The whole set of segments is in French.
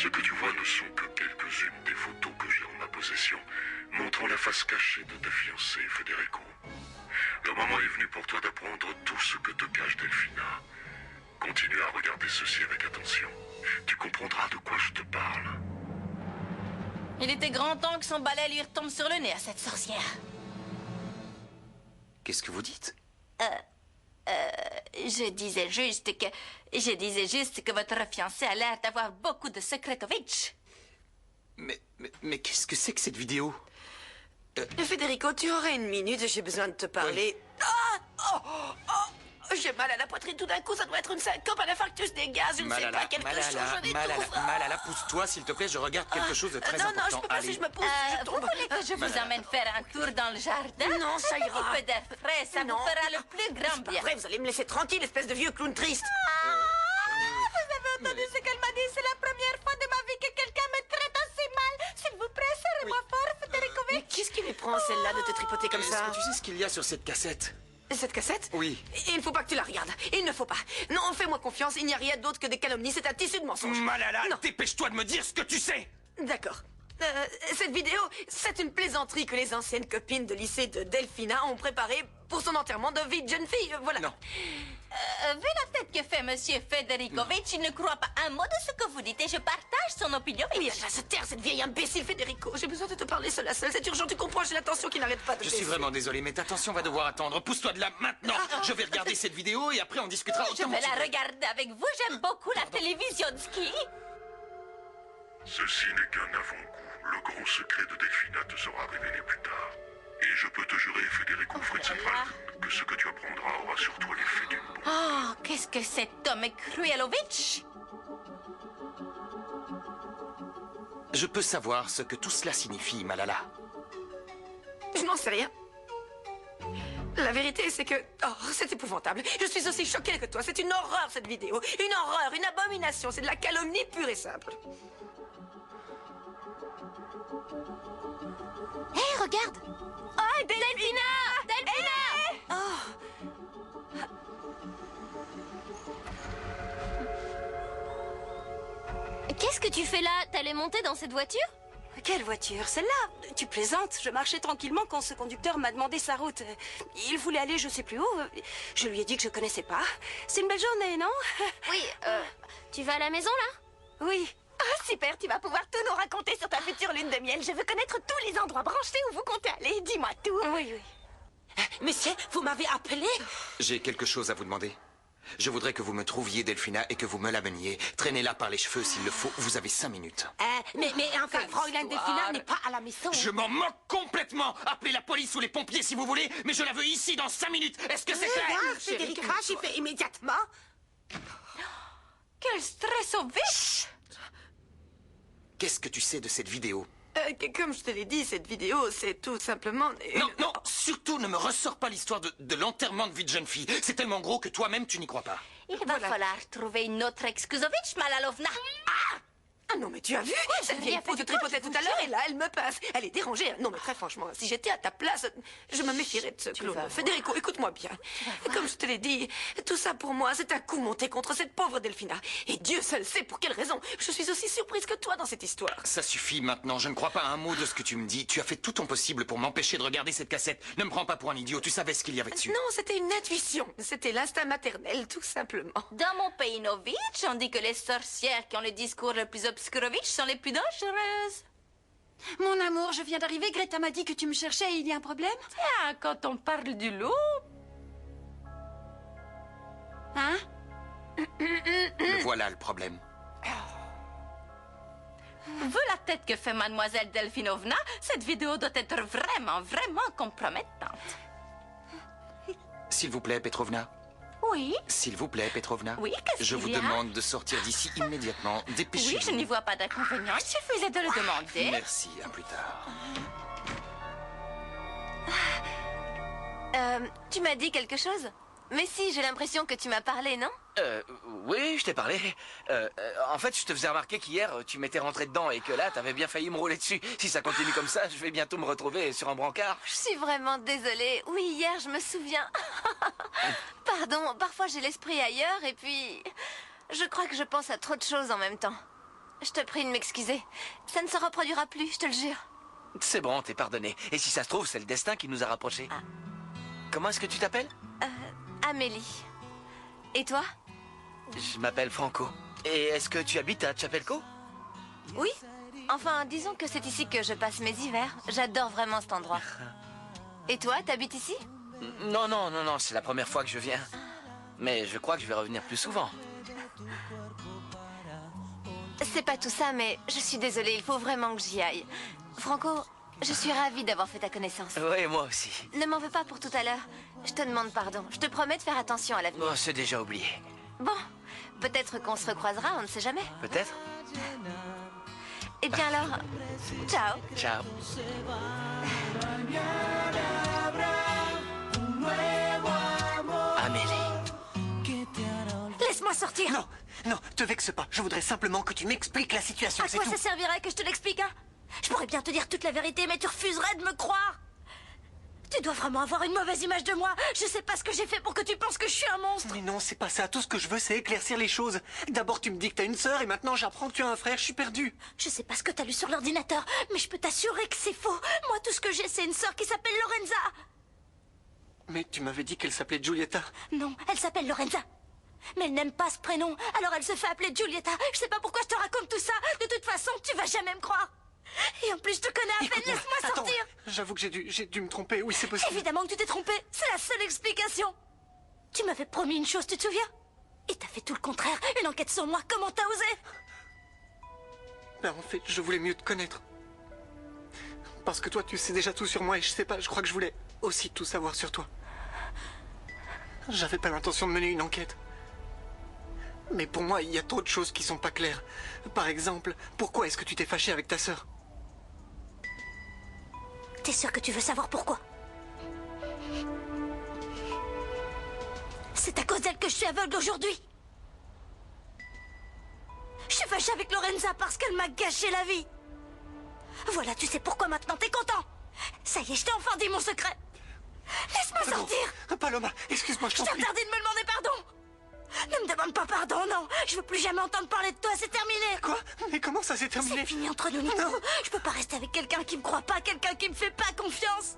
Ce que tu vois ne sont que quelques-unes des photos que j'ai en ma possession, montrant la face cachée de ta fiancée, Federico. Le moment est venu pour toi d'apprendre tout ce que te cache Delphina. Continue à regarder ceci avec attention. Tu comprendras de quoi je te parle. Il était grand temps que son balai lui retombe sur le nez à cette sorcière. Qu'est-ce que vous dites? Je disais juste que votre fiancé a l'air d'avoir beaucoup de secretovic. Mais qu'est-ce que c'est que cette vidéo? Federico, tu aurais une minute, j'ai besoin de te parler. Oui. J'ai mal à la poitrine tout d'un coup, ça doit être une syncope, un infarctus des gaz, je ne sais pas, quelque chose, je n'étouffe. Malala, pousse-toi, s'il te plaît, je regarde quelque chose de très non, important. Non, je peux pas, Allez. si je me pousse, je Vous tombe. voulez que je vous emmène faire un tour dans le jardin? Non, ça ira. Un petit peu d'air frais, ça Non. vous fera le plus grand bien. Après, vous allez me laisser tranquille, espèce de vieux clown triste. Vous avez entendu ce qu'elle m'a dit? C'est la première fois de ma vie que quelqu'un me traite aussi mal. S'il vous plaît, serrez-moi fort, Federicovic. Mais qu'est-ce qui lui prend, celle-là, de te tripoter comme Est-ce ça? que tu sais ce qu'il y a sur cette cassette? Cette cassette? Oui. Il ne faut pas que tu la regardes. Il ne faut pas. Non, fais-moi confiance, il n'y a rien d'autre que des calomnies, c'est un tissu de mensonges. Malala, Non. dépêche-toi de me dire ce que tu sais! D'accord. Cette vidéo, c'est une plaisanterie que les anciennes copines de lycée de Delphina ont préparée pour son enterrement de vie de jeune fille. Voilà. Non. Vu la tête que fait Monsieur Federicovic, il ne croit pas un mot de ce que vous dites et je partage son opinion. Oui, elle va se taire, cette vieille imbécile, Federico. J'ai besoin de te parler seule à seule. C'est urgent, tu comprends, j'ai l'attention qui n'arrête pas de Je suis baisser. vraiment désolé, mais ta tension va devoir attendre. Pousse-toi de là maintenant! Je vais regarder cette vidéo et après on discutera Je autant vais que tu la veux. regarder avec vous, j'aime beaucoup la télévision de ski. Ceci n'est qu'un avant-goût. Le grand secret de Delphina te sera révélé plus tard. Et je peux te jurer, Federico Fritzenfalken, que ce que tu apprendras aura sur toi l'effet d'une bombe. Oh, qu'est-ce que cet homme est Cruelovitch? Je peux savoir ce que tout cela signifie, Malala. Je n'en sais rien. La vérité, c'est que... Oh, c'est épouvantable. Je suis aussi choquée que toi. C'est une horreur, cette vidéo. Une horreur, une abomination. C'est de la calomnie pure et simple. Hé, regarde! Oh, Delphina! Delphina! Qu'est-ce que tu fais là? T'allais monter dans cette voiture? Quelle voiture? Celle-là? Tu plaisantes? Je marchais tranquillement quand ce conducteur m'a demandé sa route. Il voulait aller je sais plus où. Je lui ai dit que je connaissais pas. C'est une belle journée, non? Oui, tu vas à la maison là? Oui. Ah, super, tu vas pouvoir tout nous raconter sur ta future lune de miel. Je veux connaître tous les endroits branchés où vous comptez aller. Dis-moi tout. Oui. Monsieur, vous m'avez appelé? J'ai quelque chose à vous demander. Je voudrais que vous me trouviez Delphina et que vous me l'ameniez. Traînez-la par les cheveux s'il le faut. Vous avez 5 minutes. Mais enfin, Fräulein Delphina n'est pas à la maison. Je m'en moque complètement. Appelez la police ou les pompiers si vous voulez, mais je la veux ici dans 5 minutes. Est-ce que c'est clair? Regarde, Federica, j'y fais immédiatement. Quel stress au vif! Qu'est-ce que tu sais de cette vidéo? Comme je te l'ai dit, cette vidéo, c'est tout simplement... Non, surtout ne me ressors pas l'histoire de l'enterrement de vie de jeune fille. C'est tellement gros que toi-même tu n'y crois pas. Il va falloir trouver une autre excusovitch, Malalovna. Ah non, mais tu as vu? Cette vieille faux te tripotait tout à l'heure et là, elle me passe. Elle est dérangée. Non, mais très franchement, si j'étais à ta place, je me méfierais de ce clown. Federico, écoute-moi bien. Comme je te l'ai dit, tout ça pour moi, c'est un coup monté contre cette pauvre Delphina. Et Dieu seul sait pour quelle raison. Je suis aussi surprise que toi dans cette histoire. Ça suffit maintenant, je ne crois pas à un mot de ce que tu me dis. Tu as fait tout ton possible pour m'empêcher de regarder cette cassette. Ne me prends pas pour un idiot, tu savais ce qu'il y avait dessus. Non, c'était une intuition. C'était l'instinct maternel, tout simplement. Dans mon pays Novitch, on dit que les sorcières qui ont le discours le plus obscurovitch sont les plus dangereuses. Mon amour, je viens d'arriver. Greta m'a dit que tu me cherchais. Il y a un problème? Tiens, quand on parle du loup... Hein? Le voilà le problème. Vu la tête que fait mademoiselle Delphinovna, cette vidéo doit être vraiment, vraiment compromettante. S'il vous plaît, Petrovna. Oui? S'il vous plaît, Petrovna. Oui, qu'est-ce Je qu'il vous y a? demande de sortir d'ici immédiatement. Dépêchez-vous. Oui, je n'y vois pas d'inconvénient. Il suffisait de le demander. Merci, à plus tard. Tu m'as dit quelque chose? Mais si, j'ai l'impression que tu m'as parlé, non? Oui, je t'ai parlé. En fait, je te faisais remarquer qu'hier, tu m'étais rentré dedans et que là, t'avais bien failli me rouler dessus. Si ça continue comme ça, je vais bientôt me retrouver sur un brancard. Je suis vraiment désolée. Oui, hier, je me souviens. Pardon, parfois j'ai l'esprit ailleurs et puis... Je crois que je pense à trop de choses en même temps. Je te prie de m'excuser. Ça ne se reproduira plus, je te le jure. C'est bon, t'es pardonné. Et si ça se trouve, c'est le destin qui nous a rapprochés. Ah. Comment est-ce que tu t'appelles? Amélie. Et toi? Je m'appelle Franco. Et est-ce que tu habites à Chapelco? Oui. Enfin, disons que c'est ici que je passe mes hivers. J'adore vraiment cet endroit. Et toi, t'habites ici? Non, c'est la première fois que je viens. Mais je crois que je vais revenir plus souvent. C'est pas tout ça, mais je suis désolée, il faut vraiment que j'y aille. Franco, je suis ravie d'avoir fait ta connaissance. Oui, moi aussi. Ne m'en veux pas pour tout à l'heure. Je te demande pardon. Je te promets de faire attention à l'avenir. Oh, c'est déjà oublié. Bon, peut-être qu'on se recroisera, on ne sait jamais. Peut-être? Eh bien alors, ciao. Ciao. Amélie. Laisse-moi sortir. Non, non, te vexe pas. Je voudrais simplement que tu m'expliques la situation, À c'est quoi tout. ça servirait que je te l'explique, hein? Je pourrais bien te dire toute la vérité, mais tu refuserais de me croire. Tu dois vraiment avoir une mauvaise image de moi. Je sais pas ce que j'ai fait pour que tu penses que je suis un monstre. Mais non, c'est pas ça. Tout ce que je veux, c'est éclaircir les choses. D'abord, tu me dis que t'as une sœur et maintenant, j'apprends que tu as un frère. Je suis perdu. Je sais pas ce que t'as lu sur l'ordinateur, mais je peux t'assurer que c'est faux. Moi, tout ce que j'ai, c'est une sœur qui s'appelle Lorenza. Mais tu m'avais dit qu'elle s'appelait Giulietta. Non, elle s'appelle Lorenza. Mais elle n'aime pas ce prénom, alors elle se fait appeler Giulietta. Je sais pas pourquoi je te raconte tout ça. De toute façon, tu vas jamais me croire. Et en plus, je te connais à peine. Écoute-moi, Laisse-moi attends. sortir. J'avoue que j'ai dû me tromper. Oui, c'est possible. Évidemment que tu t'es trompé. C'est la seule explication. Tu m'avais promis une chose, tu te souviens? Et t'as fait tout le contraire. Une enquête sur moi. Comment t'as osé? Ben, en fait, je voulais mieux te connaître. Parce que toi, tu sais déjà tout sur moi et je sais pas, je crois que je voulais aussi tout savoir sur toi. J'avais pas l'intention de mener une enquête. Mais pour moi, il y a trop de choses qui sont pas claires. Par exemple, pourquoi est-ce que tu t'es fâché avec ta sœur? T'es sûr que tu veux savoir pourquoi? C'est à cause d'elle que je suis aveugle aujourd'hui. Je suis fâchée avec Lorenza parce qu'elle m'a gâché la vie. Voilà, tu sais pourquoi maintenant, t'es content? Ça y est, je t'ai enfin dit mon secret. Laisse-moi sortir. Paloma, excuse-moi, je Je t'en prie. t'interdis de me demander pardon. Ne me demande pas pardon, non. Je veux plus jamais entendre parler de toi, c'est terminé. Quoi? Mais comment ça s'est terminé? C'est fini entre nous, Nico. Non. Je peux pas rester avec quelqu'un qui me croit pas, quelqu'un qui me fait pas confiance.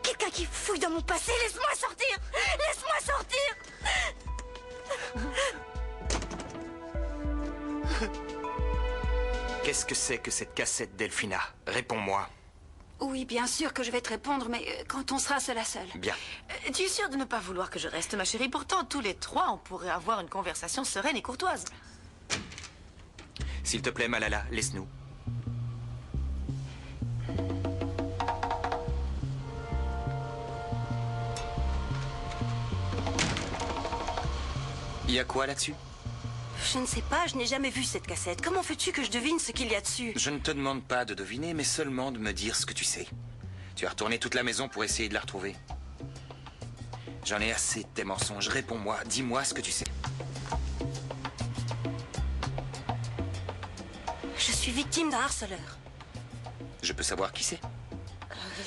Quelqu'un qui fouille dans mon passé. Laisse-moi sortir. Laisse-moi sortir. Qu'est-ce que c'est que cette cassette, Delphina? Réponds-moi. Oui, bien sûr que je vais te répondre, mais quand on sera seul à seul. Bien. Tu es sûre de ne pas vouloir que je reste, ma chérie? Pourtant, tous les trois, on pourrait avoir une conversation sereine et courtoise. S'il te plaît, Malala, laisse-nous. Il y a quoi là-dessus? Je ne sais pas, je n'ai jamais vu cette cassette. Comment veux-tu que je devine ce qu'il y a dessus? Je ne te demande pas de deviner, mais seulement de me dire ce que tu sais. Tu as retourné toute la maison pour essayer de la retrouver. J'en ai assez de tes mensonges. Réponds-moi, dis-moi ce que tu sais. Je suis victime d'un harceleur. Je peux savoir qui c'est?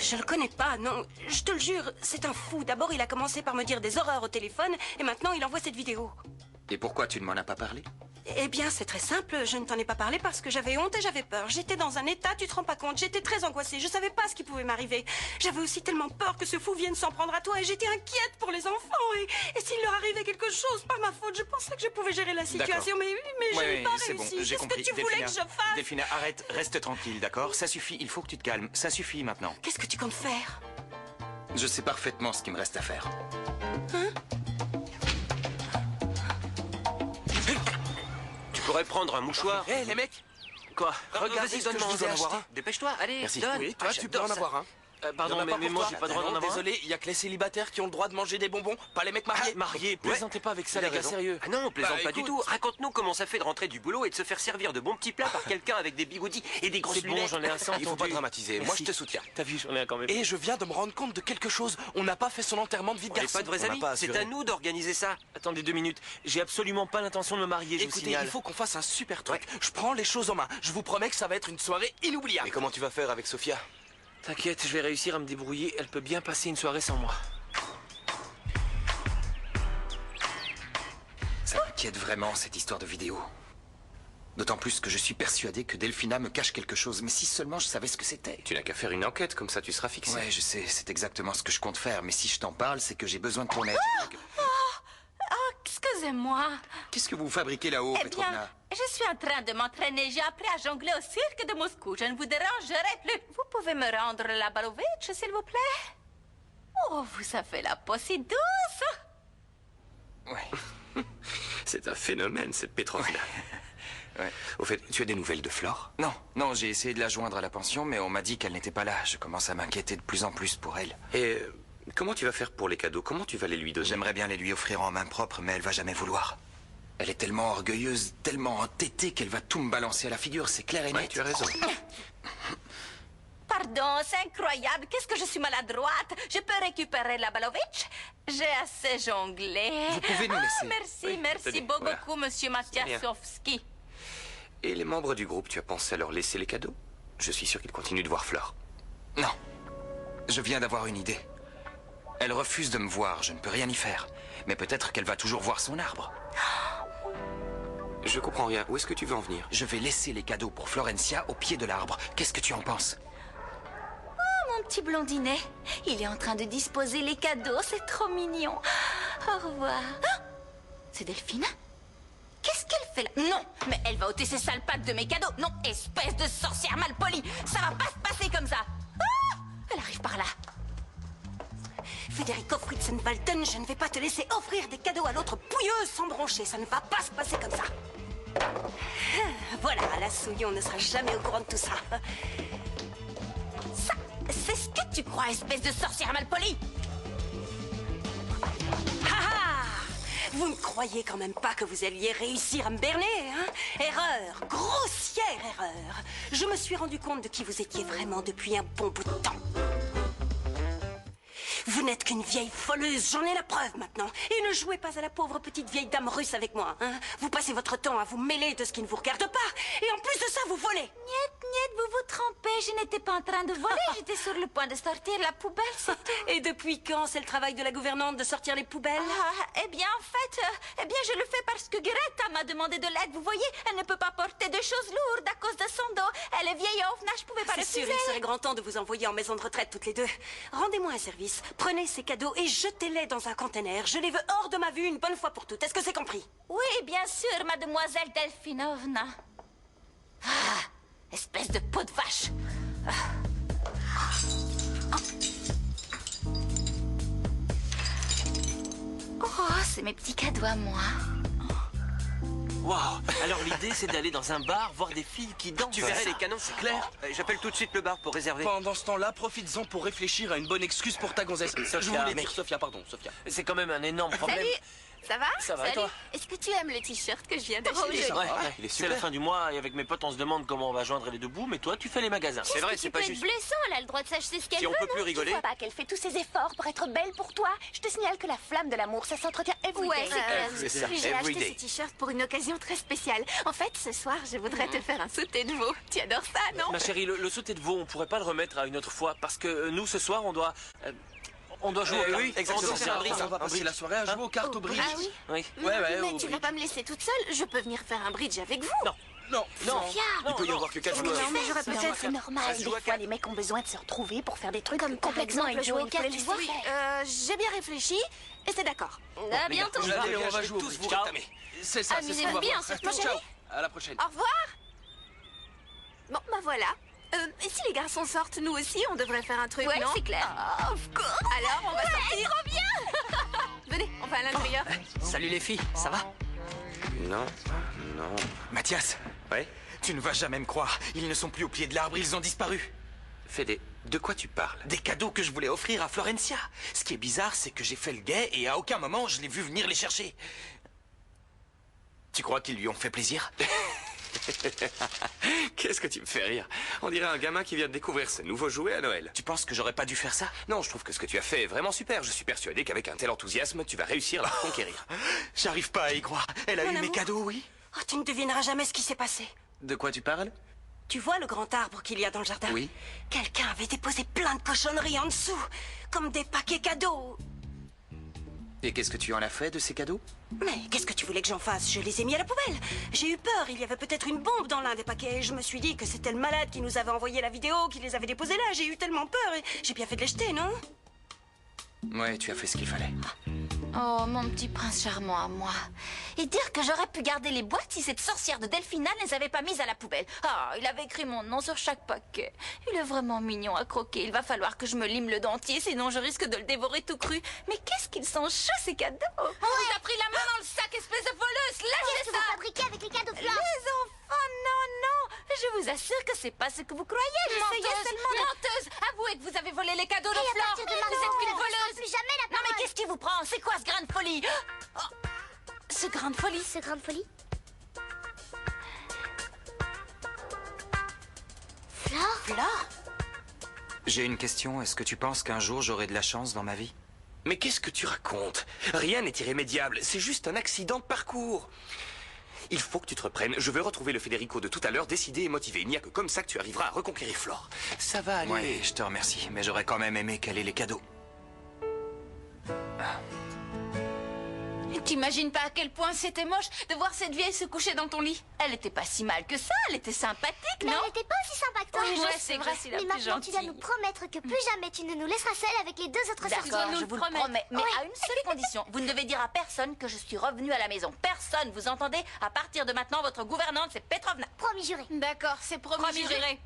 Je le connais pas, non. Je te le jure, c'est un fou. D'abord, il a commencé par me dire des horreurs au téléphone, et maintenant, il envoie cette vidéo. Et pourquoi tu ne m'en as pas parlé? Eh bien, c'est très simple. Je ne t'en ai pas parlé parce que j'avais honte et j'avais peur. J'étais dans un état, tu te rends pas compte. J'étais très angoissée. Je savais pas ce qui pouvait m'arriver. J'avais aussi tellement peur que ce fou vienne s'en prendre à toi et j'étais inquiète pour les enfants. Et s'il leur arrivait quelque chose, pas ma faute, je pensais que je pouvais gérer la situation, mais je n'ai pas c'est bon, réussi. j'ai Qu'est-ce compris. que tu voulais que je fasse? Delphina, arrête, reste tranquille, d'accord? Ça suffit, il faut que tu te calmes. Ça suffit maintenant. Qu'est-ce que tu comptes faire? Je sais parfaitement ce qu'il me reste à faire. Hein? Tu pourrais prendre un mouchoir. Hé, les mecs! Quoi? Regardez Vas-y, ce que je donne-moi vous ai en avoir acheté. un. Dépêche-toi, allez, Merci. donne. Oui, toi, tu peux j'adore en ça. avoir un. Pardon, Il y en a pas mais pour moi, toi. j'ai pas le droit d'en avoir un. Désolé, il y a que les célibataires qui ont le droit de manger des bonbons, pas les mecs mariés. Marié, Plaisantez pas avec ça, Il a les gars, raison. sérieux. Ah non, plaisante Bah, pas du écoute. tout. Raconte-nous comment ça fait de rentrer du boulot et de se faire servir de bons petits plats par quelqu'un avec des bigoudis et des grosses C'est bon, lunettes. j'en ai assez Il faut entendu. pas dramatiser. Moi, Merci. je te soutiens. T'as vu, j'en ai un quand même. Et je viens de me rendre compte de quelque chose. On n'a pas fait son enterrement de vie de On n'est garçon. pas de vrais amis. C'est à nous d'organiser ça. Attendez 2 minutes. J'ai absolument pas l'intention de me marier, je vous Écoutez, signale. il faut qu'on fasse un super truc. Je prends les choses en main. Je vous promets que ça va être une soirée inoubliable. Mais comment tu vas faire avec Sophia? T'inquiète, je vais réussir à me débrouiller. Elle peut bien passer une soirée sans moi. Ça m'inquiète vraiment, cette histoire de vidéo. D'autant plus que je suis persuadé que Delphina me cache quelque chose. Mais si seulement je savais ce que c'était. Tu n'as qu'à faire une enquête, comme ça tu seras fixé. Ouais, je sais, c'est exactement ce que je compte faire. Mais si je t'en parle, c'est que j'ai besoin de ton aide. Excusez-moi. Qu'est-ce que vous fabriquez là-haut, Eh Petrovna? bien, je suis en train de m'entraîner. J'ai appris à jongler au cirque de Moscou. Je ne vous dérangerai plus. Vous pouvez me rendre la Balovitch, s'il vous plaît? Oh, vous avez la peau si douce. Ouais. C'est un phénomène, cette Petrovna. Ouais. Au fait, tu as des nouvelles de Flore? Non, j'ai essayé de la joindre à la pension, mais on m'a dit qu'elle n'était pas là. Je commence à m'inquiéter de plus en plus pour elle. Et comment tu vas faire pour les cadeaux? Comment tu vas les lui donner? J'aimerais bien les lui offrir en main propre, mais elle va jamais vouloir. Elle est tellement orgueilleuse, tellement entêtée qu'elle va tout me balancer à la figure, c'est clair et net. Ouais, tu as raison. Pardon, c'est incroyable. Qu'est-ce que je suis maladroite. Je peux récupérer la Balovitch? J'ai assez jonglé. Vous pouvez nous laisser. Merci, Oui, merci tenez, beaucoup, voilà. monsieur Matiasovski. Et les membres du groupe, tu as pensé à leur laisser les cadeaux? Je suis sûr qu'ils continuent de voir Flore. Non. Je viens d'avoir une idée. Elle refuse de me voir, je ne peux rien y faire. Mais peut-être qu'elle va toujours voir son arbre. Je comprends rien. Où est-ce que tu veux en venir? Je vais laisser les cadeaux pour Florencia au pied de l'arbre. Qu'est-ce que tu en penses? Mon petit blondinet, il est en train de disposer les cadeaux, c'est trop mignon. Au revoir. Ah, c'est Delphine? Qu'est-ce qu'elle fait là? Non, mais elle va ôter ses sales pattes de mes cadeaux. Non, espèce de sorcière malpolie. Ça va pas se passer comme ça. Ah, elle arrive par là. Federico Fritzenbalten, je ne vais pas te laisser offrir des cadeaux à l'autre pouilleuse sans broncher. Ça ne va pas se passer comme ça. Voilà, la souillon ne sera jamais au courant de tout ça. Ça, c'est ce que tu crois, espèce de sorcière malpolie? Vous ne croyez quand même pas que vous alliez réussir à me berner, hein? Erreur, grossière erreur. Je me suis rendu compte de qui vous étiez vraiment depuis un bon bout de temps. Vous n'êtes qu'une vieille foleuse, j'en ai la preuve maintenant. Et ne jouez pas à la pauvre petite vieille dame russe avec moi, hein? Vous passez votre temps à vous mêler de ce qui ne vous regarde pas. Et en plus de ça, vous volez. Niet, vous vous trompez, je n'étais pas en train de voler, j'étais sur le point de sortir la poubelle, c'est tout. Et depuis quand c'est le travail de la gouvernante de sortir les poubelles? Eh bien, en fait, je le fais parce que Greta m'a demandé de l'aide. Vous voyez, elle ne peut pas porter de choses lourdes à cause de son dos. Elle est vieille ovna, je pouvais pas C'est refuser. sûr, il serait grand temps de vous envoyer en maison de retraite toutes les deux. Rendez-moi un service, prenez ces cadeaux et jetez-les dans un conteneur. Je les veux hors de ma vue une bonne fois pour toutes. Est-ce que c'est compris? Oui, bien sûr, mademoiselle Delfinovna. Ah, espèce de peau de vache. Oh, c'est mes petits cadeaux à moi. Waouh! Alors l'idée, c'est d'aller dans un bar, voir des filles qui dansent. Tu verrais les canons, c'est clair. J'appelle tout de suite le bar pour réserver. Pendant ce temps-là, profites-en pour réfléchir à une bonne excuse pour ta gonzesse. Je voulais dire Sophia, pardon, Sophia. C'est quand même un énorme problème. Salut, ça va? Ça va, et Salut. toi? Est-ce que tu aimes le t-shirt que je viens Oh, d'acheter? ouais, il est c'est la super. fin du mois et avec mes potes, on se demande comment on va joindre les deux bouts, mais toi, tu fais les magasins. C'est vrai, c'est pas C'est juste. blessant, elle a le droit de s'acheter ce qu'elle Si veut. on peut plus non? rigoler. Tu vois pas qu'elle fait tous ses efforts pour être belle pour toi. Je te signale que la flamme de l'amour, ça s'entretient every Ouais, day. C'est ça, Puis j'ai every acheté day. ce t-shirt pour une occasion très spéciale. En fait, ce soir, je voudrais te faire un sauté de veau. Tu adores ça, non? Ma chérie, le sauté de veau, on pourrait pas le remettre à une autre fois parce que nous, ce soir, on doit jouer au oui, cartes. exactement. On doit faire un bridge. On va passer la soirée à jouer aux cartes au bridge. Ah oui? Oui. Ouais, Mais au tu vas bridge. pas me laisser toute seule. Je peux venir faire un bridge avec vous. Non. Non, Sophia. Il peut y avoir que 4 Non, joueurs. mais j'aurais peut-être... C'est normal. se joue à Des fois, quatre. les mecs ont besoin de se retrouver pour faire des trucs Comme par complètement exemple jouer aux cartes, tu vois. Oui, J'ai bien réfléchi et c'est d'accord. à bientôt. Allez, on va jouer au tous bridge. vous Ciao. rétamer. C'est ça, c'est ce qu'on Amusez-vous va bien, voir. surtout, Ciao, chérie. à la prochaine. Au revoir. Bon, bah voilà. Et si les garçons sortent, nous aussi, on devrait faire un truc, Ouais, non? c'est clair. Of course. Alors, on va sortir. Trop bien. Venez, on va à l'intérieur. Salut les filles, ça va? Non, non. Mathias, Ouais? tu ne vas jamais me croire. Ils ne sont plus au pied de l'arbre, ils ont disparu. Fédé, de quoi tu parles? Des cadeaux que je voulais offrir à Florencia. Ce qui est bizarre, c'est que j'ai fait le guet et à aucun moment je l'ai vu venir les chercher. Tu crois qu'ils lui ont fait plaisir? Qu'est-ce que tu me fais rire? On dirait un gamin qui vient de découvrir ses nouveaux jouets à Noël. Tu penses que j'aurais pas dû faire ça? Non, je trouve que ce que tu as fait est vraiment super. Je suis persuadé qu'avec un tel enthousiasme, tu vas réussir à la conquérir. J'arrive pas à y croire. Elle a Mon eu mes amour. cadeaux, oui. Oh, tu ne devineras jamais ce qui s'est passé. De quoi tu parles? Tu vois le grand arbre qu'il y a dans le jardin? Oui. Quelqu'un avait déposé plein de cochonneries en dessous, comme des paquets cadeaux. Et qu'est-ce que tu en as fait de ces cadeaux? Mais qu'est-ce que tu voulais que j'en fasse? Je les ai mis à la poubelle. J'ai eu peur, il y avait peut-être une bombe dans l'un des paquets. Je me suis dit que c'était le malade qui nous avait envoyé la vidéo, qui les avait déposés là. J'ai eu tellement peur et j'ai bien fait de les jeter, non? Ouais, tu as fait ce qu'il fallait. Oh, mon petit prince charmant à moi. Et dire que j'aurais pu garder les boîtes si cette sorcière de Delphina ne les avait pas mises à la poubelle. Ah, il avait écrit mon nom sur chaque paquet. Il est vraiment mignon à croquer. Il va falloir que je me lime le dentier, sinon je risque de le dévorer tout cru. Mais qu'est-ce qu'ils sont chauds, ces cadeaux! On vous a pris la main dans le sac, espèce de voleuse! Lâchez ça! Qu'est-ce que vous fabriquez avec les cadeaux Flore? Les enfants, non! Je vous assure que c'est pas ce que vous croyez. J'essayais seulement de... Menteuse! Avouez que vous avez volé les cadeaux de Et à Flore! partir de maintenant, Vous êtes une on ne voleuse! plus jamais la Non, parole. mais qu'est-ce qui vous prend? C'est quoi ce grain de folie? Oh. Ce grain de folie? Ce grain de folie? Flore? Flore? J'ai une question. Est-ce que tu penses qu'un jour j'aurai de la chance dans ma vie? Mais qu'est-ce que tu racontes? Rien n'est irrémédiable, c'est juste un accident de parcours. Il faut que tu te reprennes. Je veux retrouver le Federico de tout à l'heure, décidé et motivé. Il n'y a que comme ça que tu arriveras à reconquérir Flore. Ça va aller. Ouais, je te remercie, mais j'aurais quand même aimé qu'elle ait les cadeaux. T'imagines pas à quel point c'était moche de voir cette vieille se coucher dans ton lit? Elle était pas si mal que ça, elle était sympathique, Mais non? elle n'était pas aussi sympa que toi. Oui, Moi, je sais que je suis la Mais plus maintenant, tu dois gentille. nous promettre que plus jamais tu ne nous laisseras seuls avec les deux autres D'accord, sorcières. je vous le promets, mais à une seule condition. Vous ne devez dire à personne que je suis revenue à la maison. Personne, vous entendez? À partir de maintenant, votre gouvernante, c'est Petrovna. Promis juré. D'accord, c'est promis juré.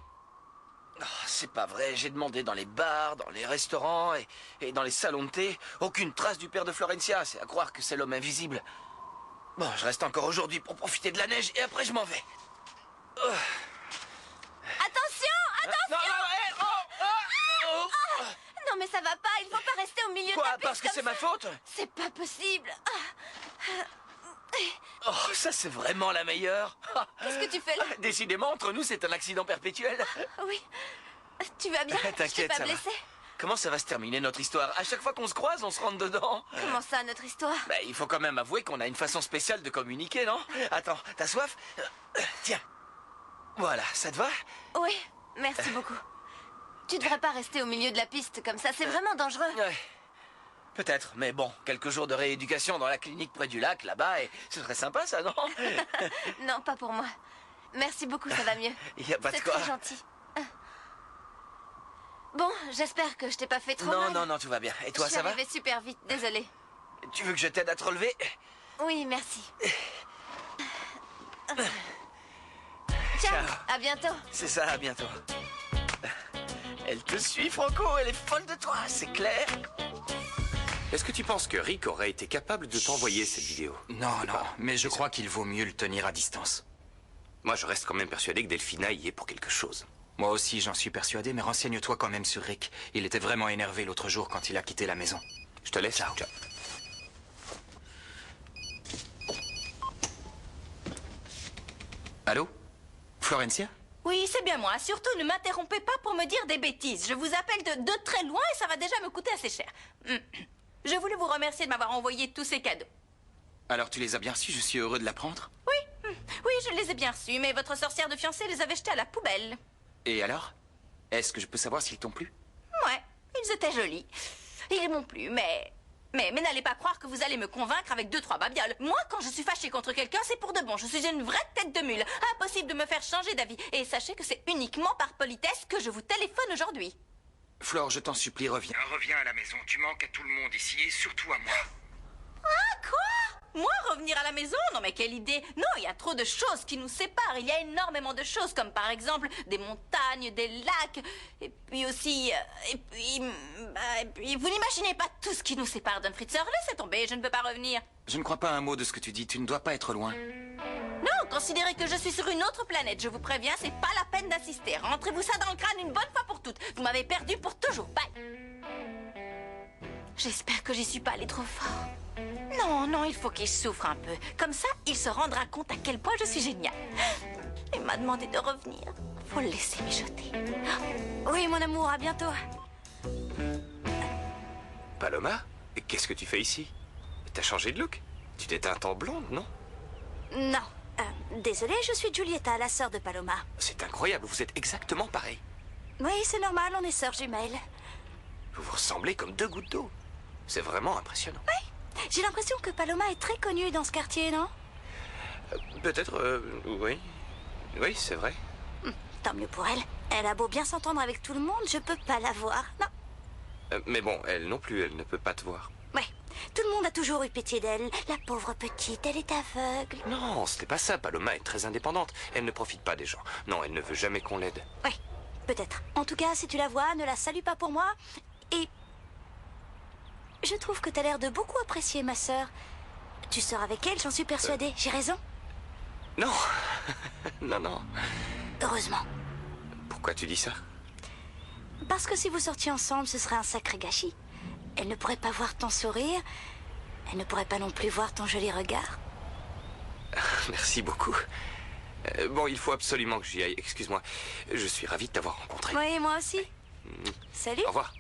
Oh, c'est pas vrai, j'ai demandé dans les bars, dans les restaurants et dans les salons de thé. Aucune trace du père de Florencia, c'est à croire que c'est l'homme invisible. Bon, je reste encore aujourd'hui pour profiter de la neige et après je m'en vais. Attention, attention! Non, Non, mais ça va pas, il faut pas rester au milieu de Quoi, la piste parce que comme c'est ça. ma faute? C'est pas possible. Oh, ça c'est vraiment la meilleure. Qu'est-ce que tu fais là? Décidément, entre nous, c'est un accident perpétuel. Oui. Tu vas bien? Je t'ai T'inquiète, pas ça va. blessé? Comment ça va se terminer notre histoire? À chaque fois qu'on se croise, on se rentre dedans. Comment ça, notre histoire? Bah, il faut quand même avouer qu'on a une façon spéciale de communiquer, non? Attends, t'as soif? Tiens. Voilà, ça te va? Oui, merci beaucoup. Tu devrais pas rester au milieu de la piste comme ça, c'est vraiment dangereux. Ouais. Peut-être, mais bon, quelques jours de rééducation dans la clinique près du lac, là-bas, et ce serait sympa, ça, non? Non, pas pour moi. Merci beaucoup, ça va mieux. Y a pas de C'est quoi. très gentil. Bon, j'espère que je t'ai pas fait trop mal. Non, tout va bien. Et toi, Je suis ça va? arrivée super vite, désolée. Tu veux que je t'aide à te relever? Oui, merci. Ciao, à bientôt. C'est ça, à bientôt. Elle te suit, Franco, elle est folle de toi, c'est clair. Est-ce que tu penses que Rick aurait été capable de t'envoyer cette vidéo? Non, mais je crois qu'il vaut mieux le tenir à distance. Moi, je reste quand même persuadé que Delphina y est pour quelque chose. Moi aussi, j'en suis persuadé, mais renseigne-toi quand même sur Rick. Il était vraiment énervé l'autre jour quand il a quitté la maison. Je te laisse. Ciao. Allô? Florencia? Oui, c'est bien moi. Surtout, ne m'interrompez pas pour me dire des bêtises. Je vous appelle de très loin et ça va déjà me coûter assez cher. Je voulais vous remercier de m'avoir envoyé tous ces cadeaux. Alors tu les as bien reçus, je suis heureux de l'apprendre. Oui, je les ai bien reçus, mais votre sorcière de fiancée les avait jetés à la poubelle. Et alors? Est-ce que je peux savoir s'ils t'ont plu? Ouais, ils étaient jolis. Ils m'ont plu, mais n'allez pas croire que vous allez me convaincre avec 2-3 babioles. Moi, quand je suis fâchée contre quelqu'un, c'est pour de bon. Je suis une vraie tête de mule. Impossible de me faire changer d'avis. Et sachez que c'est uniquement par politesse que je vous téléphone aujourd'hui. Flore, je t'en supplie, reviens. Reviens à la maison, tu manques à tout le monde ici et surtout à moi. Ah, quoi? Moi, revenir à la maison? Non, mais quelle idée! Non, il y a trop de choses qui nous séparent. Il y a énormément de choses, comme par exemple des montagnes, des lacs, et puis aussi... Et puis, vous n'imaginez pas tout ce qui nous sépare d'Unfritzer. Laissez tomber, je ne peux pas revenir. Je ne crois pas un mot de ce que tu dis, tu ne dois pas être loin. Non, considérez que je suis sur une autre planète. Je vous préviens, c'est pas la peine d'insister. Rentrez-vous ça dans le crâne une bonne fois pour toutes. Vous m'avez perdu pour toujours. Bye. J'espère que j'y suis pas allée trop fort. Non, il faut qu'il souffre un peu. Comme ça, il se rendra compte à quel point je suis géniale. Il m'a demandé de revenir. Faut le laisser mijoter. Oui, mon amour, à bientôt. Paloma? Qu'est-ce que tu fais ici? T'as changé de look? Tu t'es teinte en blonde, non? Non. Désolée, je suis Giulietta, la sœur de Paloma. C'est incroyable, vous êtes exactement pareil. Oui, c'est normal, on est sœurs jumelles. Vous vous ressemblez comme deux gouttes d'eau. C'est vraiment impressionnant. Oui, J'ai l'impression que Paloma est très connue dans ce quartier, non? Peut-être, oui. Oui, c'est vrai. Tant mieux pour elle. Elle a beau bien s'entendre avec tout le monde, je peux pas la voir. Non. Mais bon, elle non plus, elle ne peut pas te voir. Ouais. Tout le monde a toujours eu pitié d'elle. La pauvre petite, elle est aveugle. Non, ce n'est pas ça. Paloma est très indépendante. Elle ne profite pas des gens. Non, elle ne veut jamais qu'on l'aide. Oui, peut-être. En tout cas, si tu la vois, ne la salue pas pour moi. Et je trouve que t'as l'air de beaucoup apprécier ma sœur. Tu sors avec elle, j'en suis persuadée. J'ai raison? Non. Non, non. Heureusement. Pourquoi tu dis ça? Parce que si vous sortiez ensemble, ce serait un sacré gâchis. Elle ne pourrait pas voir ton sourire. Elle ne pourrait pas non plus voir ton joli regard. Merci beaucoup. Bon, il faut absolument que j'y aille. Excuse-moi. Je suis ravi de t'avoir rencontré. Oui, moi aussi. Salut. Au revoir.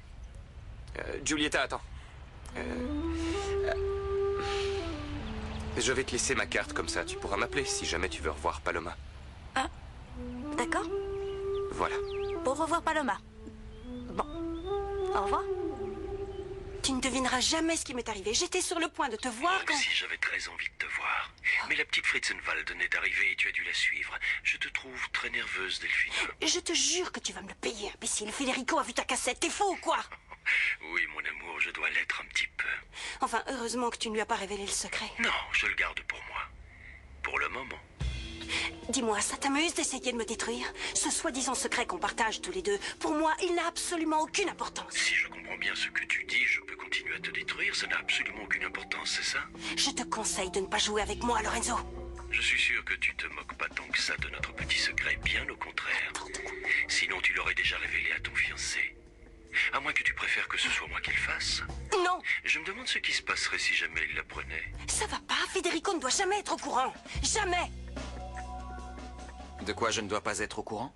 Giulietta, attends. Je vais te laisser ma carte comme ça. Tu pourras m'appeler si jamais tu veux revoir Paloma. Ah, d'accord. Voilà. Pour revoir Paloma. Bon. Au revoir. Tu ne devineras jamais ce qui m'est arrivé. J'étais sur le point de te voir Moi quand... aussi, j'avais très envie de te voir. Mais la petite Fritzenwald venait d'arriver et tu as dû la suivre. Je te trouve très nerveuse, Delphine. Je te jure que tu vas me le payer, imbécile. Federico a vu ta cassette. T'es fou ou quoi? Oui, mon amour, je dois l'être un petit peu. Enfin, heureusement que tu ne lui as pas révélé le secret. Non, je le garde pour moi. Pour le moment. Dis-moi, ça t'amuse d'essayer de me détruire? Ce soi-disant secret qu'on partage tous les deux, pour moi, il n'a absolument aucune importance. Si je comprends bien ce que tu dis, je peux continuer à te détruire. Ça n'a absolument aucune importance, c'est ça? Je te conseille de ne pas jouer avec moi, Lorenzo. Je suis sûr que tu te moques pas tant que ça de notre petit secret, bien au contraire. Sinon, tu l'aurais déjà révélé à ton fiancé. À moins que tu préfères que ce soit moi qui le fasse. Non. Je me demande ce qui se passerait si jamais il l'apprenait. Ça va pas, Federico ne doit jamais être au courant. Jamais. De quoi je ne dois pas être au courant?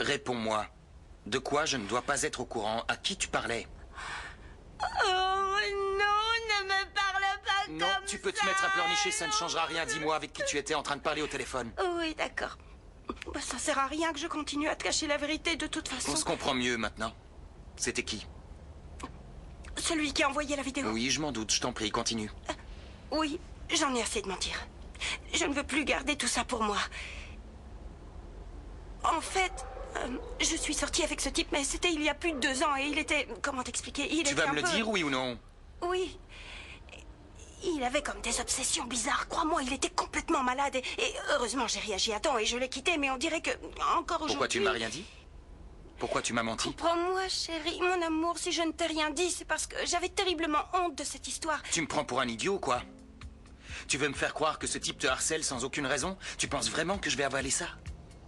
Réponds-moi. De quoi je ne dois pas être au courant? À qui tu parlais? Oh non, ne me parle pas comme Non, tu peux te mettre à pleurnicher, ça ne changera rien. Dis-moi avec qui tu étais en train de parler au téléphone. Oui, d'accord. Bah, ça sert à rien que je continue à te cacher la vérité de toute façon. On se comprend mieux maintenant. C'était qui? Celui qui a envoyé la vidéo. Oui, je m'en doute, je t'en prie, continue. Oui, j'en ai assez de mentir. Je ne veux plus garder tout ça pour moi. En fait, je suis sortie avec ce type, mais c'était il y a plus de 2 ans et il était... Comment t'expliquer? Tu vas me le dire, oui ou non? Oui. Il avait comme des obsessions bizarres. Crois-moi, il était complètement malade. Et heureusement, j'ai réagi à temps et je l'ai quitté, mais on dirait que... Encore aujourd'hui... Pourquoi tu ne m'as rien dit? Pourquoi tu m'as menti? Comprends-moi, chérie, mon amour, si je ne t'ai rien dit, c'est parce que j'avais terriblement honte de cette histoire. Tu me prends pour un idiot, quoi? Tu veux me faire croire que ce type te harcèle sans aucune raison? Tu penses vraiment que je vais avaler ça?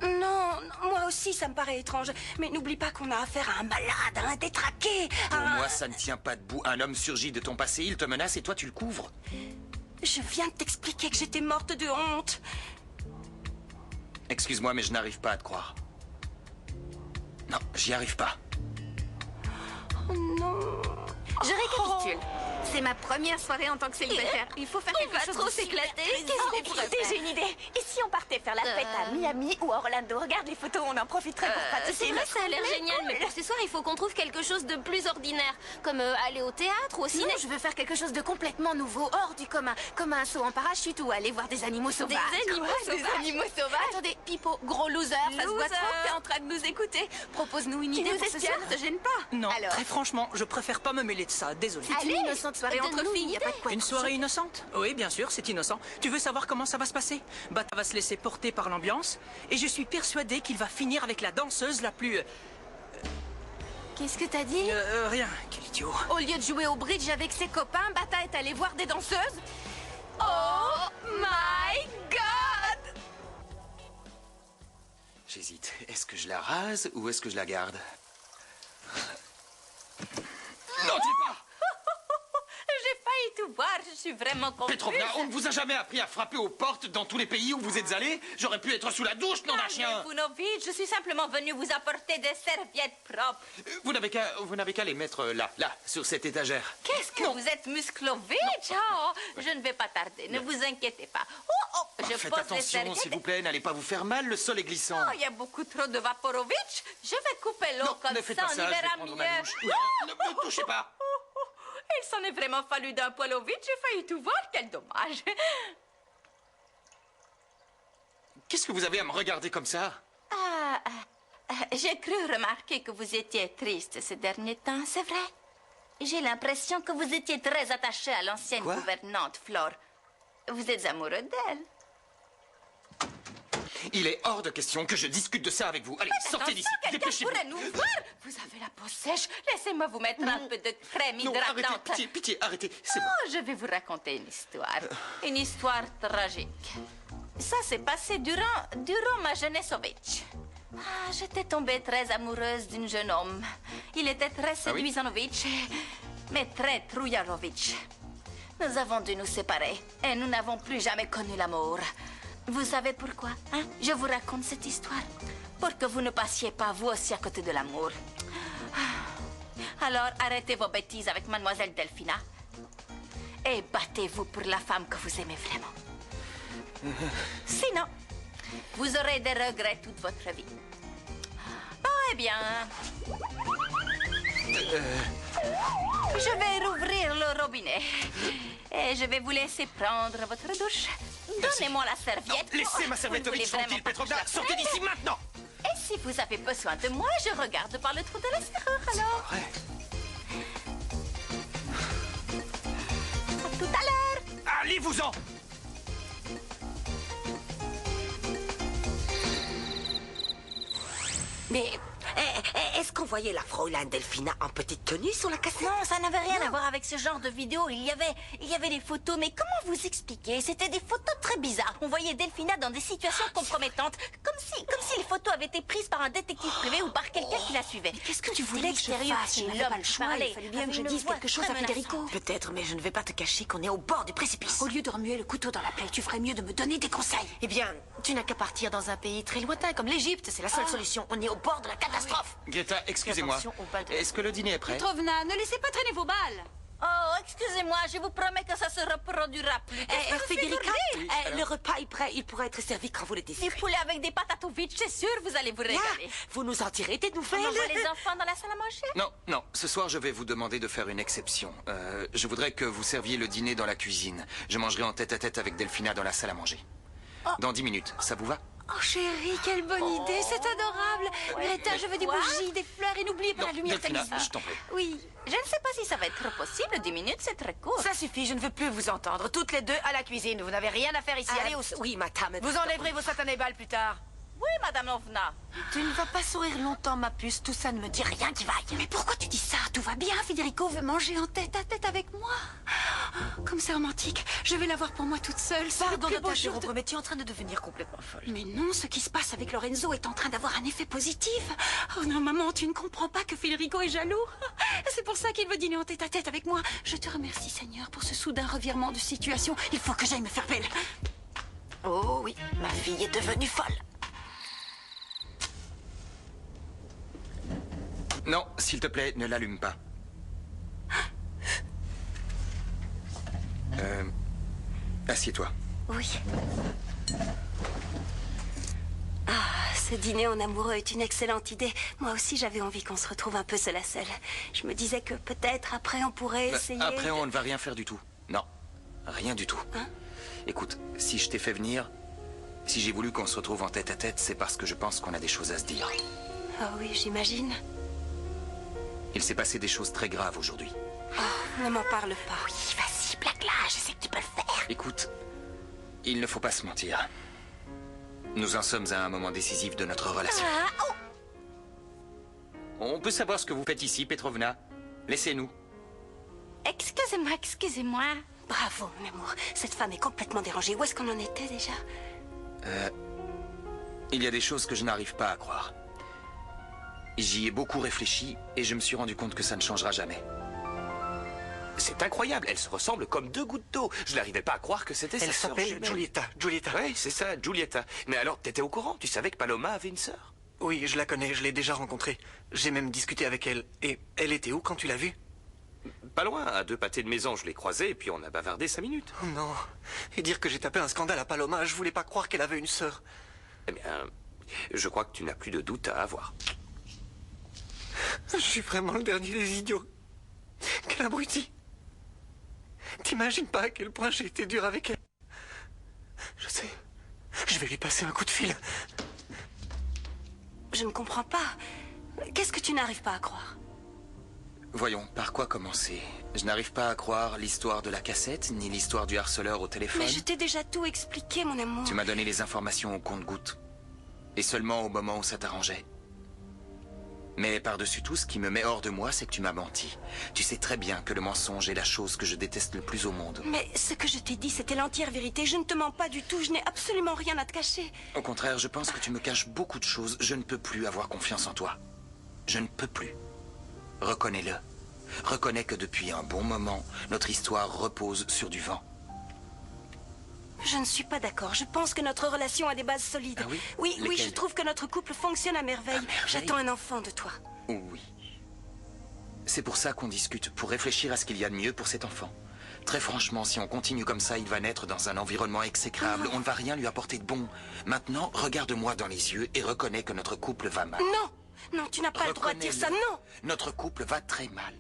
Non, moi aussi, ça me paraît étrange. Mais n'oublie pas qu'on a affaire à un malade, à un détraqué. Pour moi, ça ne tient pas debout. Un homme surgit de ton passé, il te menace et toi, tu le couvres. Je viens de t'expliquer que j'étais morte de honte. Excuse-moi, mais je n'arrive pas à te croire. Non, j'y arrive pas. Oh non. Je récapitule. C'est ma première soirée en tant que célibataire. Il faut faire quelque chose. On va trop s'éclater. Écoutez, j'ai une idée. Et si on partait faire la fête à Miami ou à Orlando? Regarde les photos, on en profiterait pour pratiquer. C'est vrai, ça a l'air génial, mais pour ce soir, il faut qu'on trouve quelque chose de plus ordinaire. Comme aller au théâtre ou au ciné. Non, je veux faire quelque chose de complètement nouveau, hors du commun. Comme un saut en parachute ou aller voir des animaux sauvages. Des animaux sauvages. Des animaux sauvages. Attendez, Pipo, gros loser, ça se voit trop que t'es en train de nous écouter. Propose-nous une idée pour ce soir. Ça te gêne pas? Non, alors, très franchement, je préfère pas me mêler de ça, désolé. C'est une innocente soirée entre filles, y a pas de quoi. Une soirée innocente? Oui, bien sûr, c'est innocent. Tu veux savoir comment ça va se passer? Bata va se laisser porter par l'ambiance, et je suis persuadé qu'il va finir avec la danseuse la plus... Qu'est-ce que t'as dit? Rien, quel idiot. Au lieu de jouer au bridge avec ses copains, Bata est allé voir des danseuses? Oh my God! J'hésite. Est-ce que je la rase ou est-ce que je la garde? Non, dis pas! J'ai failli tout voir, je suis vraiment confuse. Petrovna, on ne vous a jamais appris à frapper aux portes dans tous les pays où vous êtes allés? J'aurais pu être sous la douche, nom d'un chien! Vunovic, je suis simplement venu vous apporter des serviettes propres. Vous n'avez qu'à les mettre là, sur cette étagère. Qu'est-ce que vous êtes Musclovic? Oh, je ne vais pas tarder, ne vous inquiétez pas. Oh, Je Faites pose les attention, serviettes. s'il vous plaît, n'allez pas vous faire mal, le sol est glissant. Oh, il y a beaucoup trop de Vaporovitch. Je vais couper l'eau Non, comme ne faites ça, pas on ça, y je vais verra prendre mieux. ma douche. Ne me touchez pas. Il s'en est vraiment fallu d'un poil au vide, j'ai failli tout voir, quel dommage. Qu'est-ce que vous avez à me regarder comme ça? J'ai cru remarquer que vous étiez triste ces derniers temps, c'est vrai? J'ai l'impression que vous étiez très attaché à l'ancienne Quoi? gouvernante, Flore. Vous êtes amoureux d'elle. Il est hors de question que je discute de ça avec vous. Allez, sortez d'ici, Quelqu'un dépêchez-vous. pourrait nous voir. Vous avez la peau sèche. Laissez-moi vous mettre un peu de crème Non, arrêtez, hydratante. pitié, pitié, arrêtez, c'est bon. Oh, je vais vous raconter une histoire. Une histoire tragique. Ça s'est passé durant ma jeunesse au Vitch. J'étais tombée très amoureuse d'un jeune homme. Il était très séduisant au Vitch, mais très trouillard au Vitch. Nous avons dû nous séparer et nous n'avons plus jamais connu l'amour. Vous savez pourquoi, hein? Je vous raconte cette histoire pour que vous ne passiez pas vous aussi à côté de l'amour. Alors arrêtez vos bêtises avec mademoiselle Delphina et battez-vous pour la femme que vous aimez vraiment. Sinon, vous aurez des regrets toute votre vie. Eh bien... Je vais rouvrir le robinet. Et je vais vous laisser prendre votre douche. Donnez-moi la serviette. Non, laissez ma serviette Vous ne voulez tranquille, vraiment pas Petrovna. que je la Sortez prenne? d'ici maintenant. Et si vous avez besoin de moi, je regarde par le trou de la serrure, alors. À tout à l'heure. Allez-vous-en. Mais est-ce qu'on voyait la Fräulein Delphina en petite tenue sur la cassette? Non, ça n'avait rien à voir avec ce genre de vidéo. Il y avait des photos, mais comment vous expliquer? C'était des photos très bizarres. On voyait Delphina dans des situations compromettantes, comme si les photos avaient été prises par un détective privé ou par quelqu'un qui la suivait. Qu'est-ce que tu voulais que je fasse? Je n'avais pas le choix. Il fallait bien que je dise quelque chose à Federico. Peut-être, mais je ne vais pas te cacher qu'on est au bord du précipice. Au lieu de remuer le couteau dans la plaie, tu ferais mieux de me donner des conseils. Eh bien, tu n'as qu'à partir dans un pays très lointain comme l'Égypte. C'est la seule solution. On est au bord de la catastrophe. Greta, excusez-moi. Attention aux balles de- Est-ce que le dîner est prêt? Petrovna, ne laissez pas traîner vos balles. Oh, excusez-moi, je vous promets que ça se reproduira plus. Federica, le repas est prêt. Il pourra être servi quand vous le Des désirez. poulets avec des patates au vide, c'est sûr, vous allez vous régaler. Vous nous en tirez des On nouvelles. envoie les enfants dans la salle à manger? Non, non, ce soir je vais vous demander de faire une exception. Je voudrais que vous serviez le dîner dans la cuisine. Je mangerai en tête-à-tête avec Delphina dans la salle à manger. Dans 10 minutes, ça vous va? Oh chérie, quelle bonne idée, c'est adorable. Greta, je veux des Quoi? bougies, des fleurs et n'oubliez pas Non, la lumière Delphina, tamisée. je t'en prie. Oui. Je ne sais pas si ça va être possible. 10 minutes, c'est très court. Ça suffit, je ne veux plus vous entendre. Toutes les deux à la cuisine. Vous n'avez rien à faire ici. Allez au... Oui, madame. Vous enlèverez vos satanées balles plus tard. Oui, Madame Ovna. Tu ne vas pas sourire longtemps, ma puce. Tout ça ne me dit rien qui vaille. Mais pourquoi tu dis ça? Tout va bien, Federico veut manger en tête-à-tête avec moi. Comme c'est romantique. Je vais l'avoir pour moi toute seule. C'est le Pardon plus de beau jour t'interrompre, mais tu es en train de devenir complètement folle. Mais non, ce qui se passe avec Lorenzo est en train d'avoir un effet positif. Oh non, maman, tu ne comprends pas que Federico est jaloux. C'est pour ça qu'il veut dîner en tête-à-tête avec moi. Je te remercie, Seigneur, pour ce soudain revirement de situation. Il faut que j'aille me faire belle. Oh oui, ma fille est devenue folle. Non, s'il te plaît, ne l'allume pas. Assieds-toi. Oui. Ce dîner en amoureux est une excellente idée. Moi aussi, j'avais envie qu'on se retrouve un peu seul à seul. Je me disais que peut-être après, on pourrait essayer... Après, on ne va rien faire du tout. Non, rien du tout. Hein? Écoute, si je t'ai fait venir, si j'ai voulu qu'on se retrouve en tête-à-tête, c'est parce que je pense qu'on a des choses à se dire. Oh oui, j'imagine. Il s'est passé des choses très graves aujourd'hui. Ne m'en parle pas. Oui, vas-y, blague-là, je sais que tu peux le faire. Écoute, il ne faut pas se mentir. Nous en sommes à un moment décisif de notre relation. On peut savoir ce que vous faites ici, Petrovna? Laissez-nous. Excusez-moi, excusez-moi. Bravo, mon amour. Cette femme est complètement dérangée. Où est-ce qu'on en était déjà? Il y a des choses que je n'arrive pas à croire. J'y ai beaucoup réfléchi et je me suis rendu compte que ça ne changera jamais. C'est incroyable, elles se ressemblent comme deux gouttes d'eau. Je n'arrivais pas à croire que c'était sa Elle sœur s'appelle jumelle. Giulietta. Giulietta. Oui, c'est ça, Giulietta. Mais alors, t'étais au courant? Tu savais que Paloma avait une sœur? Oui, je la connais, je l'ai déjà rencontrée. J'ai même discuté avec elle. Et elle était où quand tu l'as vue? Pas loin, à 2 pâtés de maison, je l'ai croisée et puis on a bavardé 5 minutes. Oh non. Et dire que j'ai tapé un scandale à Paloma, je voulais pas croire qu'elle avait une sœur. Eh bien, je crois que tu n'as plus de doute à avoir. Je suis vraiment le dernier des idiots. Quel abruti. T'imagines pas à quel point j'ai été dur avec elle. Je sais. Je vais lui passer un coup de fil. Je ne comprends pas. Qu'est-ce que tu n'arrives pas à croire? Voyons, par quoi commencer? Je n'arrive pas à croire l'histoire de la cassette, ni l'histoire du harceleur au téléphone. Mais je t'ai déjà tout expliqué, mon amour. Tu m'as donné les informations au compte-gouttes. Et seulement au moment où ça t'arrangeait. Mais par-dessus tout, ce qui me met hors de moi, c'est que tu m'as menti. Tu sais très bien que le mensonge est la chose que je déteste le plus au monde. Mais ce que je t'ai dit, c'était l'entière vérité. Je ne te mens pas du tout. Je n'ai absolument rien à te cacher. Au contraire, je pense que tu me caches beaucoup de choses. Je ne peux plus avoir confiance en toi. Je ne peux plus. Reconnais-le. Reconnais que depuis un bon moment, notre histoire repose sur du vent. Je ne suis pas d'accord. Je pense que notre relation a des bases solides. Ah oui? Oui, oui, Lesquelles? je trouve que notre couple fonctionne à merveille. J'attends un enfant de toi. Oui. C'est pour ça qu'on discute, pour réfléchir à ce qu'il y a de mieux pour cet enfant. Très franchement, si on continue comme ça, il va naître dans un environnement exécrable. On ne va rien lui apporter de bon. Maintenant, regarde-moi dans les yeux et reconnais que notre couple va mal. Non, non, tu n'as pas le droit de dire ça, non. Notre couple va très mal.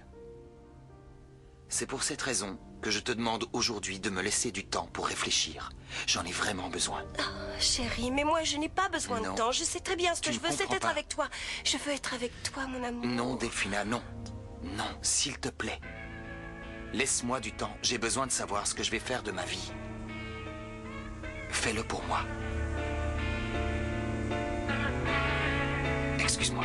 C'est pour cette raison que je te demande aujourd'hui de me laisser du temps pour réfléchir. J'en ai vraiment besoin. Oh, chérie, mais moi je n'ai pas besoin Non. de temps. Je sais très bien ce que Tu je ne veux, c'est comprends être pas. avec toi. Je veux être avec toi, mon amour. Non, Delphina, non. Non, s'il te plaît. Laisse-moi du temps. J'ai besoin de savoir ce que je vais faire de ma vie. Fais-le pour moi. Excuse-moi.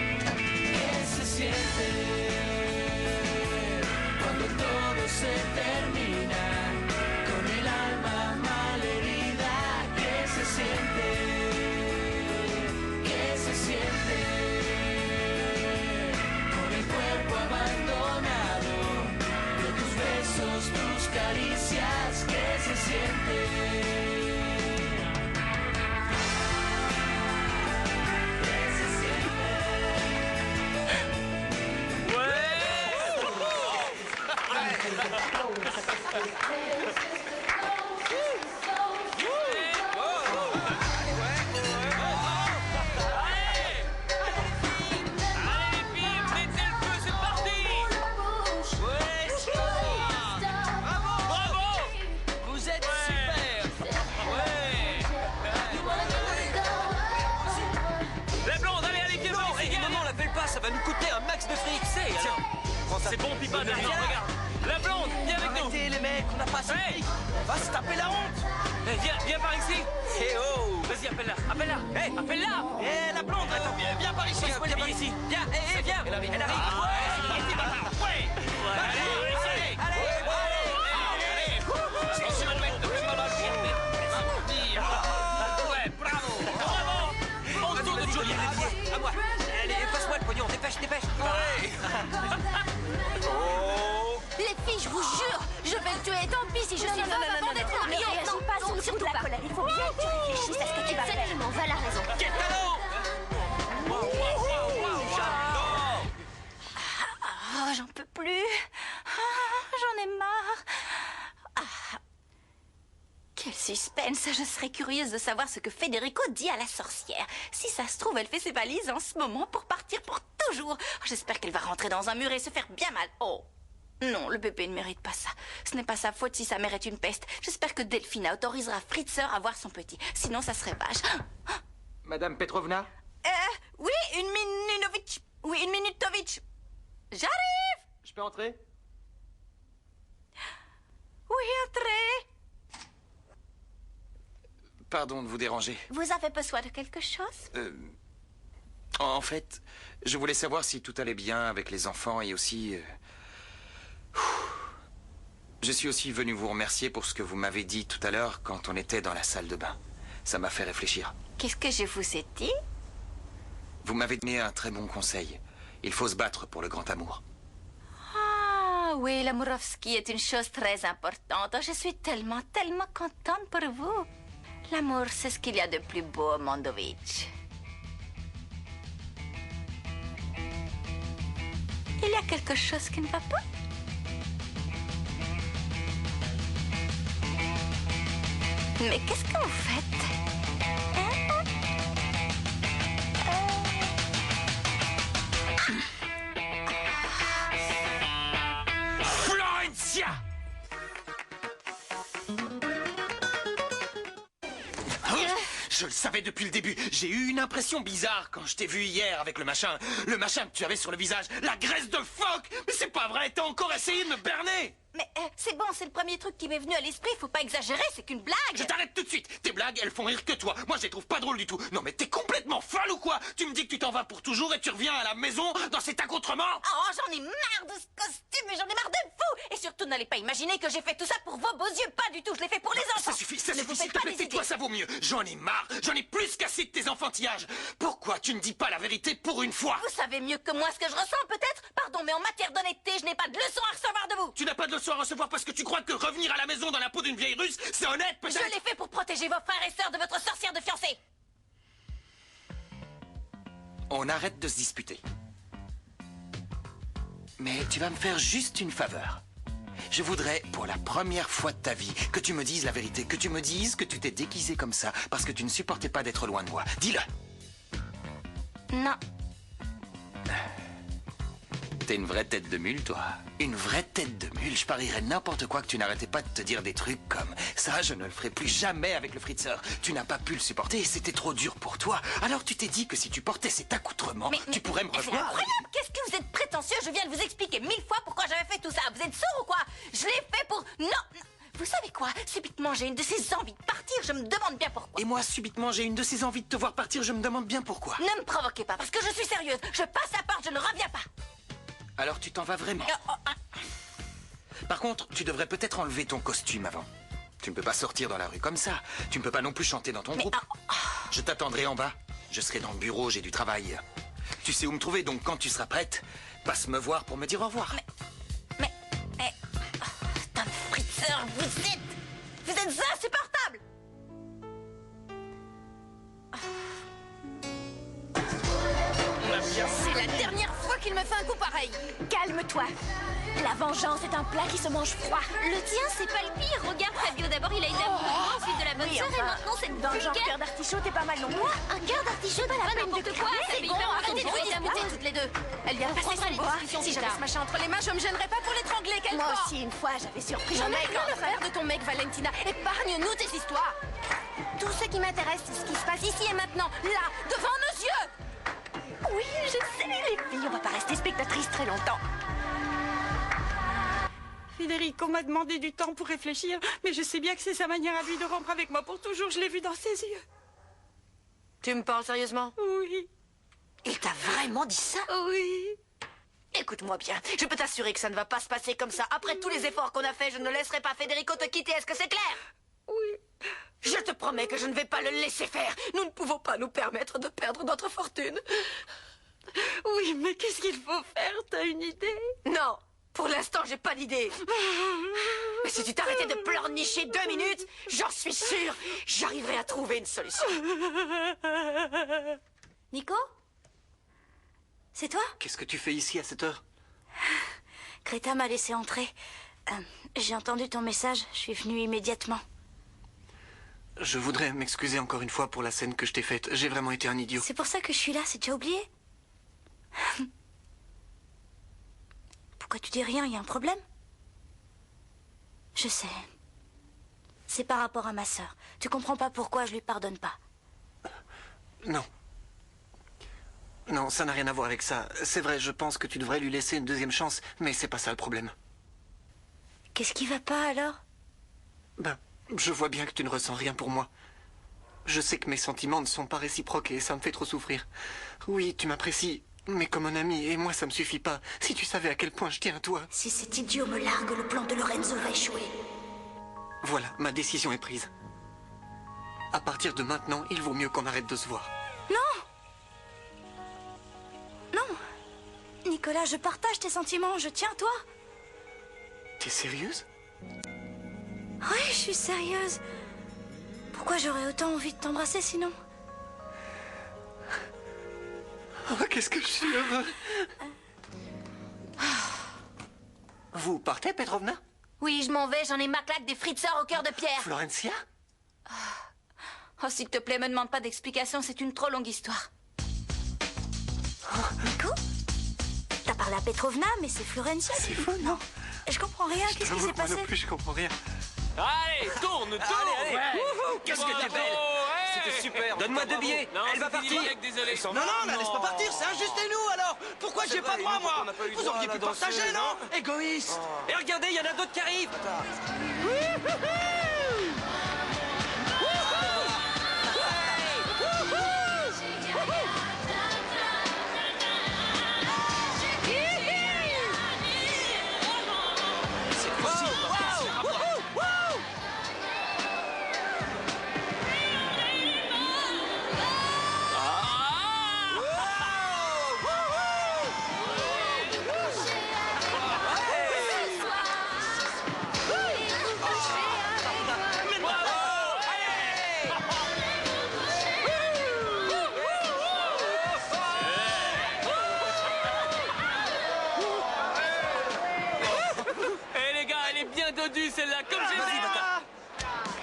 Se termina con el alma malherida. ¿Qué se siente? ¿Qué se siente? Con el cuerpo abandonado de tus besos, tus caricias. ¿Qué se siente? Ça va nous coûter un max de fric, c'est bon, Pipa, maintenant, regarde. La blonde, viens avec nous. Arrêtez les mecs, on n'a pas assez de fric. On va se taper la honte. Viens par ici. Eh oh. Vas-y, appelle-la, appelle-la. Appelle-la. Eh, la blonde, attends, viens par ici. Viens par ici. Viens, viens. Elle arrive. Ouais. Allez. Attention, mec, ne fais pas mal. Ouais, bravo. On tourne de Julia. À moi. Allez, passe-moi le pognon, dépêche. Les filles, je vous jure, je vais le tuer. Tant pis si je suis veuve avant d'être mariée. Ne réagis pas sur le coup de la colère. Il faut bien que tu réfléchisses à ce que tu vas faire. Exactement, Val a raison. Quel talent. Oh, j'en peux plus. J'en ai marre. Quel suspense. Je serais curieuse de savoir ce que Federico dit à la sorcière. Si ça se trouve, elle fait ses valises en ce moment pour partir pour toujours. J'espère qu'elle va rentrer dans un mur et se faire bien mal. Oh. Non, le bébé ne mérite pas ça. Ce n'est pas sa faute si sa mère est une peste. J'espère que Delphina autorisera Fritzer à voir son petit. Sinon, ça serait vache. Madame Petrovna? Oui, une minutovitch. Oui, une minutovitch. J'arrive. Je peux entrer? Oui, entrez. Pardon de vous déranger. Vous avez besoin de quelque chose? En fait, je voulais savoir si tout allait bien avec les enfants et aussi... Je suis aussi venu vous remercier pour ce que vous m'avez dit tout à l'heure quand on était dans la salle de bain. Ça m'a fait réfléchir. Qu'est-ce que je vous ai dit? Vous m'avez donné un très bon conseil. Il faut se battre pour le grand amour. Ah oui, l'amourovski est une chose très importante. Je suis tellement contente pour vous. L'amour, c'est ce qu'il y a de plus beau au Mondovitch. Il y a quelque chose qui ne va pas? Mais qu'est-ce que vous faites? Florencia! Je le savais depuis le début. J'ai eu une impression bizarre quand je t'ai vu hier avec le machin. Le machin que tu avais sur le visage. La graisse de phoque! Mais c'est pas vrai, t'as encore essayé de me berner! Mais c'est bon, c'est le premier truc qui m'est venu à l'esprit. Faut pas exagérer, c'est qu'une blague. Je t'arrête tout de suite. Tes blagues, elles font rire que toi. Moi, je les trouve pas drôles du tout. Non, mais t'es complètement folle ou quoi? Tu me dis que tu t'en vas pour toujours et tu reviens à la maison dans cet accoutrement? Oh, j'en ai marre de ce costume et j'en ai marre de vous. Et surtout, n'allez pas imaginer que j'ai fait tout ça pour vos beaux yeux. Pas du tout, je l'ai fait pour les enfants. Ça suffit, s'il vous te faites pas plaît, des tais-toi, idées. ça vaut mieux. J'en ai marre, j'en ai plus qu'assez de tes enfantillages. Pourquoi tu ne dis pas la vérité pour une fois? Vous savez mieux que moi ce que je ressens, peut-être? Pardon, mais en matière d'honnêteté, je n'ai pas de leçon à recevoir de vous. Tu n'as pas de leçon à recevoir parce que tu crois que revenir à la maison dans la peau d'une vieille russe, c'est honnête, peut-être? Je l'ai fait pour protéger vos frères et sœurs de votre sorcière de fiancée. On arrête de se disputer. Mais tu vas me faire juste une faveur. Je voudrais, pour la première fois de ta vie, que tu me dises la vérité, que tu me dises que tu t'es déguisé comme ça parce que tu ne supportais pas d'être loin de moi. Dis-le. Non. T'es une vraie tête de mule, toi. Une vraie tête de mule. Je parierais n'importe quoi que tu n'arrêtais pas de te dire des trucs comme ça, je ne le ferai plus jamais avec le fritzeur. Tu n'as pas pu le supporter et c'était trop dur pour toi. Alors tu t'es dit que si tu portais cet accoutrement, tu pourrais me C'est revoir. incroyable. Qu'est-ce que vous êtes prétentieux? Je viens de vous expliquer 1000 fois pourquoi j'avais fait tout ça. Vous êtes sourd ou quoi? Je l'ai fait pour... Non. Vous savez quoi? Subitement, j'ai une de ces envies de partir. Je me demande bien pourquoi. Et moi, subitement, j'ai une de ces envies de te voir partir. Je me demande bien pourquoi. Ne me provoquez pas, parce que je suis sérieuse. Je passe la porte, je ne reviens pas. Alors tu t'en vas vraiment. Par contre, tu devrais peut-être enlever ton costume avant. Tu ne peux pas sortir dans la rue comme ça. Tu ne peux pas non plus chanter dans ton groupe. Je t'attendrai en bas. Je serai dans le bureau, j'ai du travail. Tu sais où me trouver, donc quand tu seras prête, passe me voir pour me dire au revoir. Tom Fritzeur, vous êtes insupportable. C'est la dernière fois qu'il me fait un coup pareil. Calme-toi. La vengeance est un plat qui se mange froid. Le tien, c'est pas le pire. Regarde, Fabio, d'abord il a été amoureux, ensuite de la bonne sœur, et maintenant cette dans le genre vulgaire- cœur d'artichaut, t'es pas mal non plus. Un cœur d'artichaut, pas la peine de N'importe quoi, cramer, ça c'est fait bon, hyper longtemps arrêtez que de vous vous disputer disputer. toutes les deux. Elle vient de Passez prendre son les bois. discussions Si plus j'avais tard. ce machin entre les mains, je me gênerais pas pour l'étrangler quelque Moi part. aussi, une fois, j'avais surpris J'en mon ai mec. rien à faire de ton mec, Valentina. Épargne-nous tes histoires. Tout ce qui m'intéresse, c'est ce qui se passe ici et maintenant, là, devant nos yeux. Oui, je sais, les filles, on va pas rester spectatrices très longtemps. Federico m'a demandé du temps pour réfléchir, mais je sais bien que c'est sa manière à lui de rompre avec moi pour toujours. Je l'ai vu dans ses yeux. Tu me parles sérieusement? Oui. Il t'a vraiment dit ça? Oui. Écoute-moi bien, je peux t'assurer que ça ne va pas se passer comme ça. Après tous les efforts qu'on a faits, je ne laisserai pas Federico te quitter. Est-ce que c'est clair? Oui. Je te promets que je ne vais pas le laisser faire. Nous ne pouvons pas nous permettre de perdre notre fortune. Oui, mais qu'est-ce qu'il faut faire? T'as une idée? Non, pour l'instant, j'ai pas d'idée. Mais si tu t'arrêtais de pleurnicher 2 minutes, j'en suis sûre, j'arriverai à trouver une solution. Nico? C'est toi? Qu'est-ce que tu fais ici à cette heure? Greta m'a laissé entrer. J'ai entendu ton message, je suis venue immédiatement. Je voudrais m'excuser encore une fois pour la scène que je t'ai faite. J'ai vraiment été un idiot. C'est pour ça que je suis là, c'est déjà oublié? Pourquoi tu dis rien? Il y a un problème? Je sais. C'est par rapport à ma sœur. Tu comprends pas pourquoi je lui pardonne pas. Non. Non, ça n'a rien à voir avec ça. C'est vrai, je pense que tu devrais lui laisser une deuxième chance, mais c'est pas ça le problème. Qu'est-ce qui va pas alors? Ben, je vois bien que tu ne ressens rien pour moi. Je sais que mes sentiments ne sont pas réciproques et ça me fait trop souffrir. Oui, tu m'apprécies, mais comme un ami, et moi ça me suffit pas. Si tu savais à quel point je tiens à toi. Si cet idiot me largue, le plan de Lorenzo va échouer. Voilà, ma décision est prise. À partir de maintenant, il vaut mieux qu'on arrête de se voir. Non! Non! Nicolas, je partage tes sentiments, je tiens à toi. T'es sérieuse? Oui, je suis sérieuse. Pourquoi j'aurais autant envie de t'embrasser sinon? Oh, qu'est-ce que je suis heureux! Vous partez, Petrovna? Oui, je m'en vais, j'en ai ma claque des fritzeurs au cœur de pierre. Florencia? Oh, s'il te plaît, me demande pas d'explications, c'est une trop longue histoire. Oh, Nico? T'as parlé à Petrovna, mais c'est Florencia. C'est fou, non? Je comprends rien, qu'est-ce qui s'est passé? Moi non plus, je comprends rien. Allez, tourne. Allez. Qu'est-ce que t'es belle. C'était super. Donne-moi 2 billets. Non, Elle va partir. Désolé. Non, mais laisse pas partir, c'est injuste et nous alors. Pourquoi j'ai pas droit, moi? Vous auriez pu partager, non? Égoïste. Et regardez, il y en a d'autres qui arrivent. Celle-là, comme j'ai dit.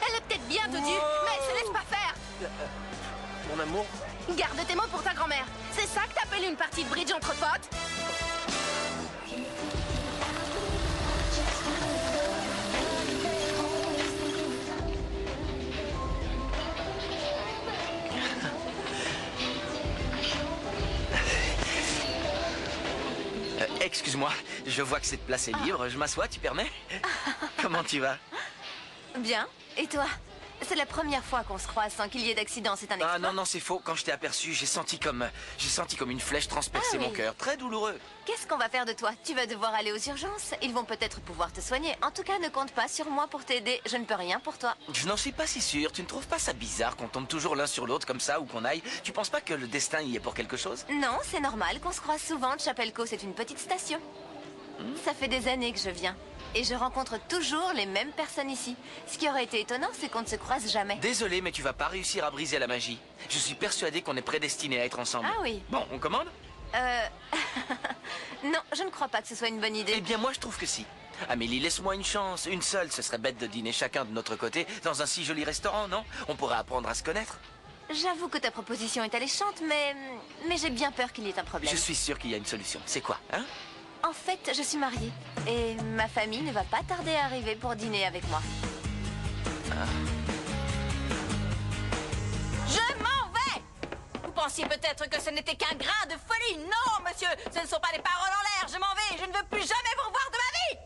Elle est peut-être bien dodue, mais elle se laisse pas faire. Mon amour. Garde tes mots pour ta grand-mère. C'est ça que t'appelles une partie de bridge entre potes? Excuse-moi, je vois que cette place est libre. Je m'assois, tu permets? Comment tu vas? Bien. Et toi? C'est la première fois qu'on se croise sans qu'il y ait d'accident, c'est un exploit. Ah non, c'est faux. Quand je t'ai aperçu, j'ai senti comme une flèche transpercer mon cœur. Très douloureux. Qu'est-ce qu'on va faire de toi? Tu vas devoir aller aux urgences. Ils vont peut-être pouvoir te soigner. En tout cas, ne compte pas sur moi pour t'aider. Je ne peux rien pour toi. Je n'en suis pas si sûr. Tu ne trouves pas ça bizarre qu'on tombe toujours l'un sur l'autre comme ça où qu'on aille? Tu penses pas que le destin y est pour quelque chose? Non, c'est normal qu'on se croise souvent. Chapelco, c'est une petite station. Ça fait des années que je viens. Et je rencontre toujours les mêmes personnes ici. Ce qui aurait été étonnant, c'est qu'on ne se croise jamais. Désolé, mais tu vas pas réussir à briser la magie. Je suis persuadé qu'on est prédestinés à être ensemble. Ah oui. Bon, on commande? Non, je ne crois pas que ce soit une bonne idée. Eh bien, moi, je trouve que si. Amélie, laisse-moi une chance, une seule. Ce serait bête de dîner chacun de notre côté dans un si joli restaurant, non? On pourrait apprendre à se connaître. J'avoue que ta proposition est alléchante, mais j'ai bien peur qu'il y ait un problème. Je suis sûr qu'il y a une solution. C'est quoi, hein? En fait, je suis mariée. Et ma famille ne va pas tarder à arriver pour dîner avec moi. Je m'en vais! Vous pensiez peut-être que ce n'était qu'un grain de folie. Non, monsieur, ce ne sont pas des paroles en l'air. Je m'en vais. Je ne veux plus jamais vous revoir de ma vie.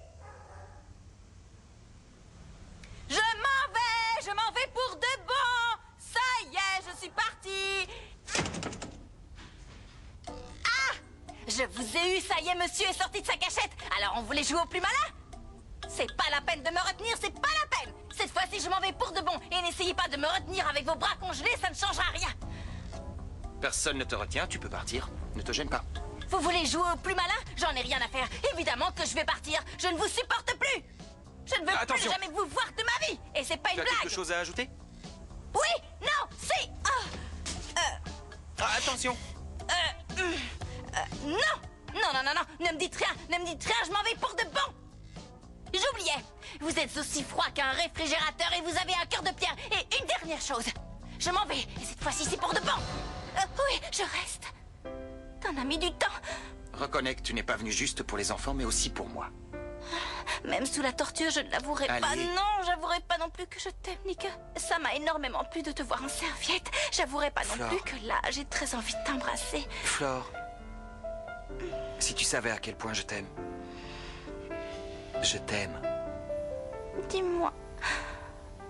Je m'en vais pour de bon. Ça y est, je suis partie. Je vous ai eu, ça y est, monsieur est sorti de sa cachette. Alors on voulait jouer au plus malin? C'est pas la peine de me retenir, c'est pas la peine. Cette fois-ci, je m'en vais pour de bon. Et n'essayez pas de me retenir avec vos bras congelés, ça ne changera rien. Personne ne te retient, tu peux partir. Ne te gêne pas. Vous voulez jouer au plus malin? J'en ai rien à faire. Évidemment que je vais partir. Je ne vous supporte plus. Je ne veux plus jamais vous voir de ma vie. Et c'est pas une blague. Tu as quelque chose à ajouter? Oui, non, c'est... Attention. Non, ne me dites rien, je m'en vais pour de bon. J'oubliais, vous êtes aussi froid qu'un réfrigérateur et vous avez un cœur de pierre. Et une dernière chose, je m'en vais, et cette fois-ci c'est pour de bon. Oui, je reste. T'en as mis du temps. Reconnais que tu n'es pas venu juste pour les enfants, mais aussi pour moi. Même sous la torture, je ne l'avouerai pas. Non, j'avouerai pas non plus que je t'aime, Nika. Ça m'a énormément plu de te voir en serviette. J'avouerai pas non plus que là, j'ai très envie de t'embrasser. Flore, si tu savais à quel point je t'aime. Je t'aime. Dis-moi,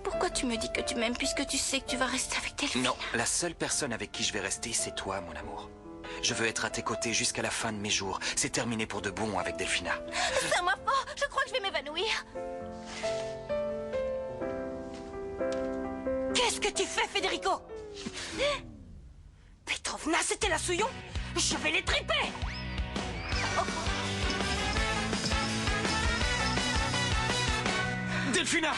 pourquoi tu me dis que tu m'aimes puisque tu sais que tu vas rester avec Delphine? Non, la seule personne avec qui je vais rester, c'est toi, mon amour. Je veux être à tes côtés jusqu'à la fin de mes jours. C'est terminé pour de bon avec Delphina. Serre-moi fort, je crois que je vais m'évanouir. Qu'est-ce que tu fais, Federico? Petrovna, c'était la souillon. Je vais les triper. Delphina!